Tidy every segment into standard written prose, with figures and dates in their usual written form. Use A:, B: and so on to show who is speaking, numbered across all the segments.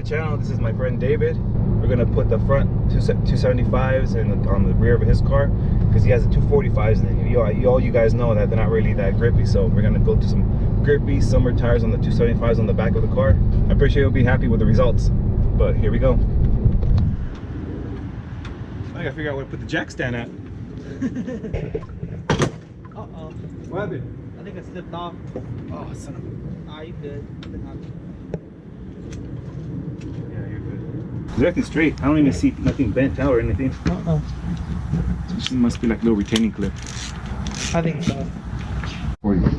A: the channel. This is my friend David. We're gonna put the front 275s on the rear of his car because he has the 245s, and all you guys know that they're not really that grippy. So we're gonna go to some grippy summer tires on the 275s on the back of the car. I'm pretty sure you'll be happy with the results. But here we go. I gotta figure out where to put the jack stand at.
B: Uh-oh.
A: What happened?
B: I think it slipped off.
A: Oh, son of a...
B: Ah, you good.
A: Yeah, you're good. It's acting straight. I don't even see nothing bent out or anything.
B: Uh-oh.
A: This must be like a little retaining clip.
B: I think so.
A: For you.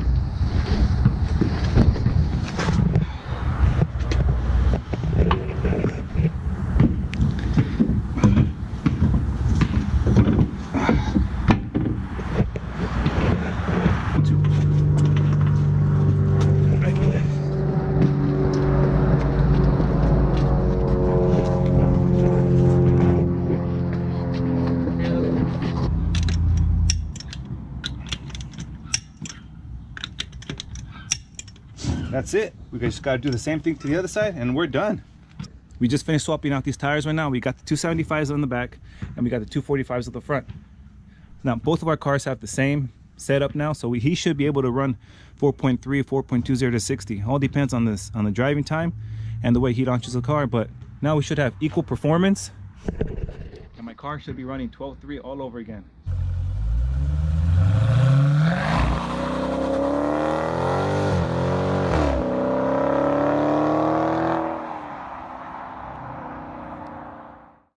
A: That's it. We just got to do the same thing to the other side and we're done. We just finished swapping out these tires right now. We got the 275s on the back and we got the 245s at the front. Now both of our cars have the same setup now, so he should be able to run 4.3, 4.20 to 60. All depends on the driving time and the way he launches the car, but now we should have equal performance and my car should be running 12.3 all over again.